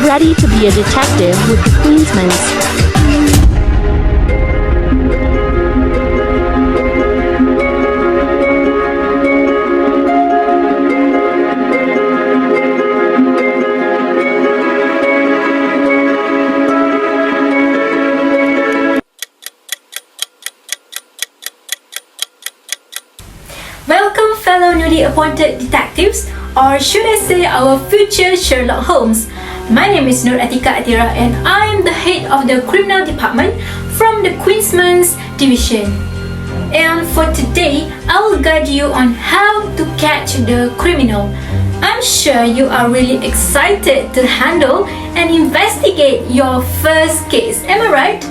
ready to be a detective with the Queensmen. Welcome fellow newly appointed detectives, or should I say our future Sherlock Holmes. My name is Atikah Athirah and I am the head of the criminal department from the Queensmen's division. And for today, I will guide you on how to catch the criminal. I'm sure you are really excited to handle and investigate your first case, am I right?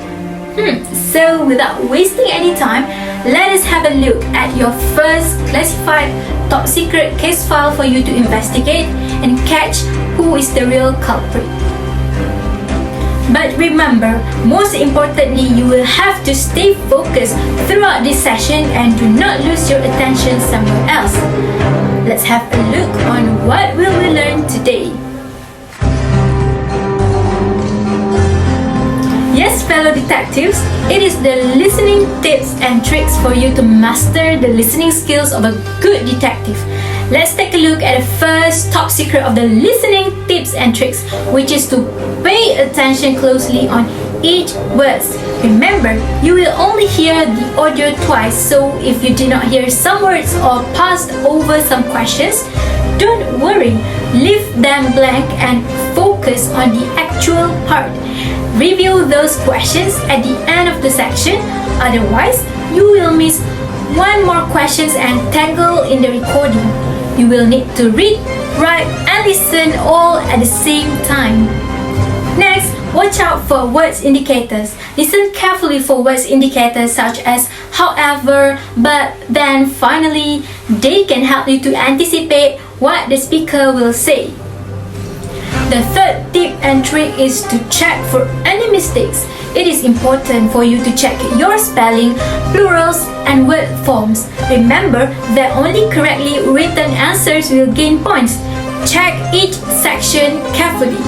So without wasting any time, let us have a look at your first classified top secret case file for you to investigate and catch who is the real culprit. But remember, most importantly, you will have to stay focused throughout this session and do not lose your attention somewhere else. Let's have a look on what will we learn today. Yes, fellow detectives, it is the listening tips and tricks for you to master the listening skills of a good detective. Let's take a look at the first top secret of the listening tips and tricks, which is to pay attention closely on each word. Remember, you will only hear the audio twice, so if you did not hear some words or passed over some questions, don't worry, leave them blank and focus on the actual part. Review those questions at the end of the section, otherwise you will miss one more questions and tangle in the recording. You will need to read, write and listen all at the same time. Next, watch out for words indicators. Listen carefully for words indicators such as however, but, then, finally. They can help you to anticipate what the speaker will say. The third tip and trick is to check for any mistakes. It is important for you to check your spelling, plurals, and word forms. Remember that only correctly written answers will gain points. Check each section carefully.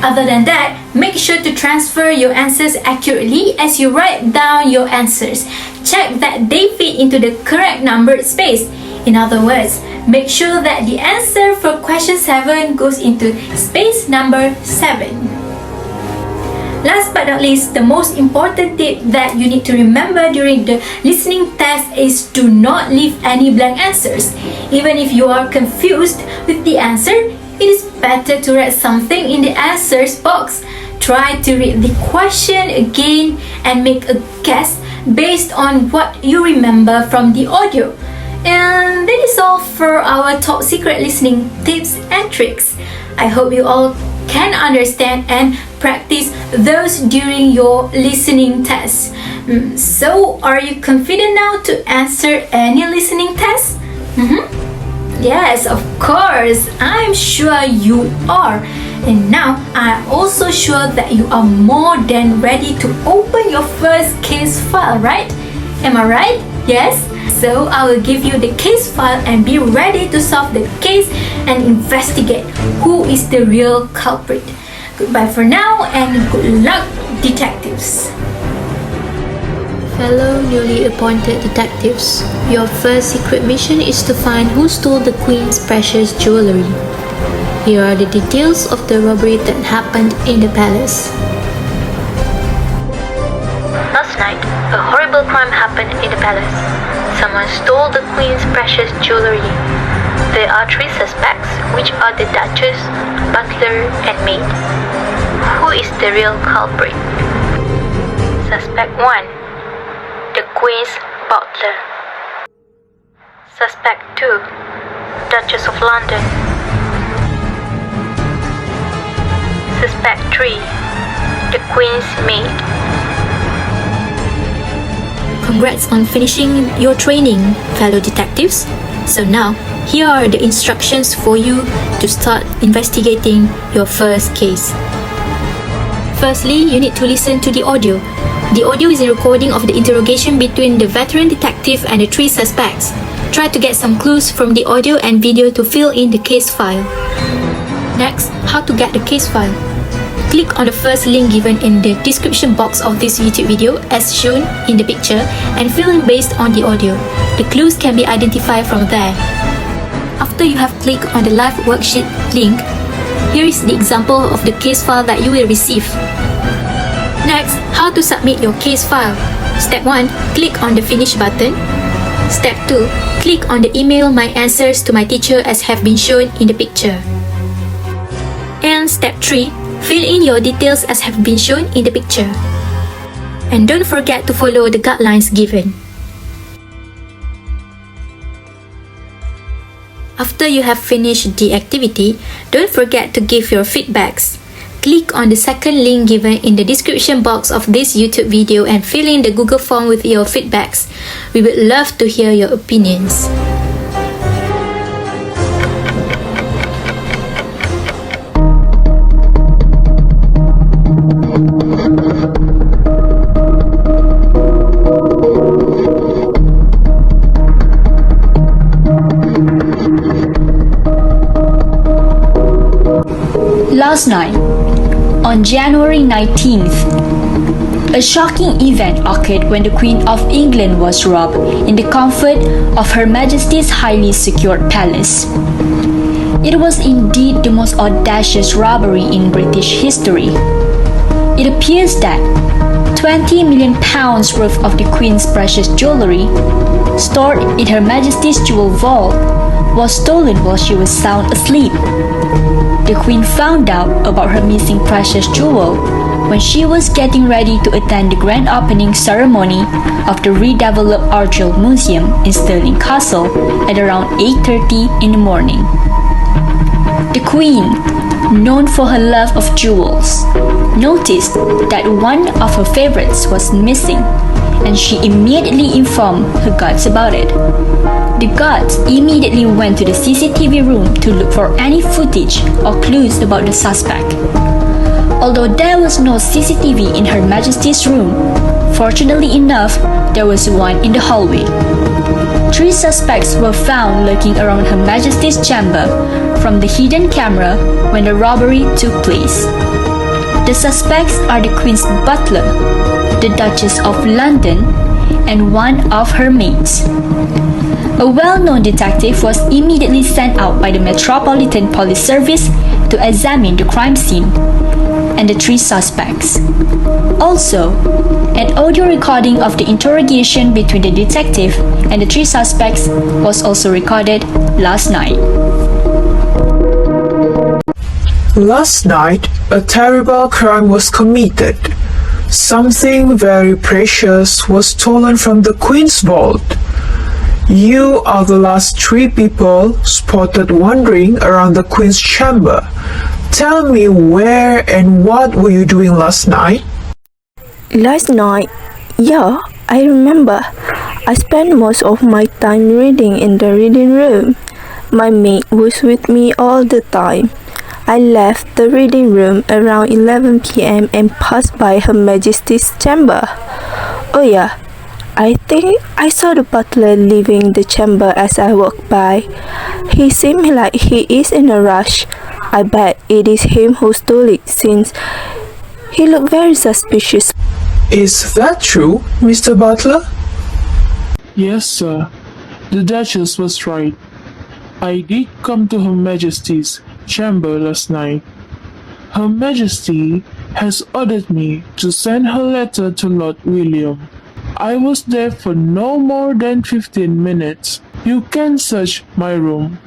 Other than that, make sure to transfer your answers accurately as you write down your answers. Check that they fit into the correct numbered space. In other words, make sure that the answer for question 7 goes into space number 7. Last but not least, the most important tip that you need to remember during the listening test is to not leave any blank answers. Even if you are confused with the answer, it is better to write something in the answers box. Try to read the question again and make a guess based on what you remember from the audio. And that is all for our top secret listening tips and tricks. I hope you all can understand and practice those during your listening tests. So, are you confident now to answer any listening test? Yes, of course. I'm sure you are. And now, I'm also sure that you are more than ready to open your first case file, right? Am I right? Yes? So I will give you the case file and be ready to solve the case and investigate who is the real culprit. Goodbye for now and good luck, detectives. Fellow newly appointed detectives, your first secret mission is to find who stole the Queen's precious jewellery. Here are the details of the robbery that happened in the palace. Last night, a horrible crime happened in the palace. Someone stole the Queen's precious jewellery. There are 3 suspects, which are the Duchess, Butler, and Maid. Who is the real culprit? Suspect 1. The Queen's Butler. Suspect 2. Duchess of London. Suspect 3. The Queen's Maid. Congrats on finishing your training, fellow detectives. So now, here are the instructions for you to start investigating your first case. Firstly, you need to listen to the audio. The audio is a recording of the interrogation between the veteran detective and the 3 suspects. Try to get some clues from the audio and video to fill in the case file. Next, how to get the case file. click on the first link given in the description box of this YouTube video as shown in the picture and fill in based on the audio. The clues can be identified from there. After you have clicked on the live worksheet link, here is the example of the case file that you will receive. Next, how to submit your case file. Step 1. Click on the Finish button. Step 2. Click on the Email my answers to my teacher as have been shown in the picture. And Step 3. Fill in your details as have been shown in the picture. And don't forget to follow the guidelines given. After you have finished the activity, don't forget to give your feedbacks. Click on the second link given in the description box of this YouTube video and fill in the Google form with your feedbacks. We would love to hear your opinions. Last night, on January 19th, a shocking event occurred when the Queen of England was robbed in the comfort of Her Majesty's highly secured palace. It was indeed the most audacious robbery in British history. It appears that £20 million worth of the Queen's precious jewellery, stored in Her Majesty's jewel vault, was stolen while she was sound asleep. The Queen found out about her missing precious jewel when she was getting ready to attend the grand opening ceremony of the redeveloped Argyll Museum in Stirling Castle at around 8:30 in the morning. The Queen, known for her love of jewels, noticed that one of her favorites was missing, and she immediately informed her guards about it. The guards immediately went to the CCTV room to look for any footage or clues about the suspect. Although there was no CCTV in Her Majesty's room, fortunately enough, there was one in the hallway. 3 suspects were found lurking around Her Majesty's chamber from the hidden camera when the robbery took place. The suspects are the Queen's butler, the Duchess of London, and one of her maids. A well-known detective was immediately sent out by the Metropolitan Police Service to examine the crime scene and the 3 suspects. Also, an audio recording of the interrogation between the detective and the 3 suspects was also recorded last night. Last night, a terrible crime was committed. Something very precious was stolen from the Queen's vault. You are the last 3 people spotted wandering around the Queen's chamber. Tell me where and what were you doing last night? Last night? Yeah, I remember. I spent most of my time reading in the reading room. My maid was with me all the time. I left the reading room around 11 p.m. and passed by Her Majesty's chamber. Oh yeah, I think I saw the butler leaving the chamber as I walked by. He seemed like he is in a rush. I bet it is him who stole it since he looked very suspicious. Is that true, Mr. Butler? Yes, sir. The Duchess was right. I did come to Her Majesty's chamber last night. Her Majesty has ordered me to send her letter to Lord William. I was there for no more than 15 minutes. You can search my room.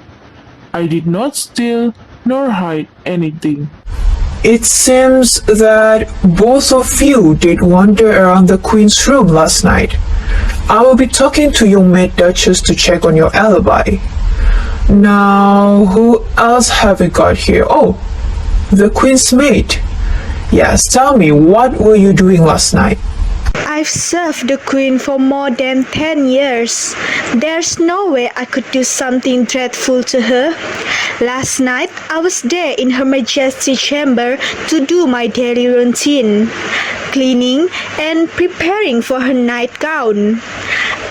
I did not steal nor hide anything. It seems that both of you did wander around the Queen's room last night. I will be talking to your maid Duchess to check on your alibi. Now, who else have we got here? Oh, the Queen's maid. Yes, tell me, what were you doing last night? I've served the Queen for more than 10 years. There's no way I could do something dreadful to her. Last night, I was there in Her Majesty's chamber to do my daily routine, cleaning and preparing for her nightgown.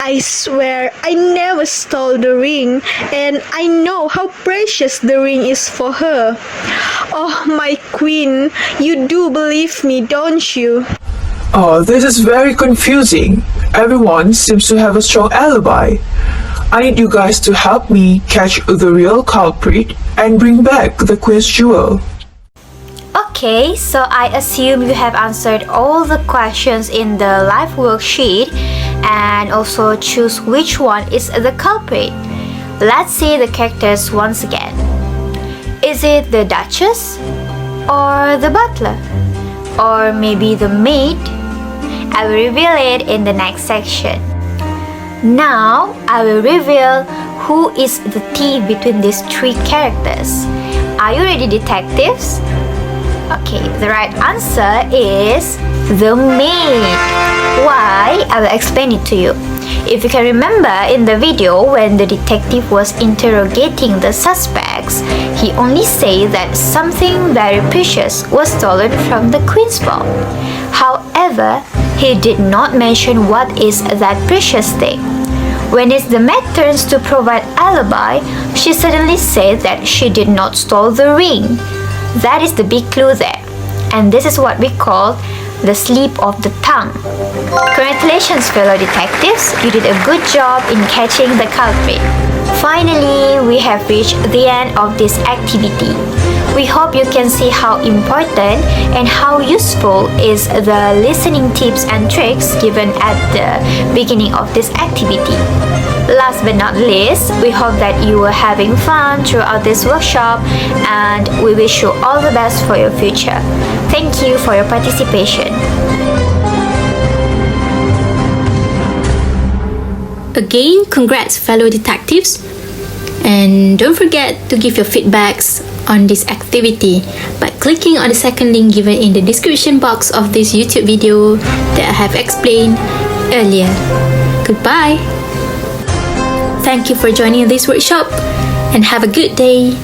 I swear I never stole the ring, and I know how precious the ring is for her. Oh, my queen, you do believe me, don't you? Oh, this is very confusing. Everyone seems to have a strong alibi. I need you guys to help me catch the real culprit and bring back the Queen's jewel. Okay, so I assume you have answered all the questions in the live worksheet and also choose which one is the culprit. Let's see the characters once again. Is it the Duchess? Or the butler? Or maybe the maid? I will reveal it in the next section. Now, I will reveal who is the thief between these three characters. Are you ready, detectives? Okay, the right answer is the maid. Why? I will explain it to you. If you can remember in the video when the detective was interrogating the suspects, he only said that something very precious was stolen from the Queen's vault. However, he did not mention what is that precious thing. When it's the maid turns to provide alibi, she suddenly said that she did not steal the ring. That is the big clue there. And this is what we call the slip of the tongue. Congratulations, fellow detectives. You did a good job in catching the culprit. Finally, we have reached the end of this activity. We hope you can see how important and how useful is the listening tips and tricks given at the beginning of this activity. Last but not least, we hope that you were having fun throughout this workshop, and we wish you all the best for your future. Thank you for your participation. Again, congrats, fellow detectives. And don't forget to give your feedbacks on this activity by clicking on the second link given in the description box of this YouTube video that I have explained earlier. Goodbye. Thank you for joining this workshop and have a good day.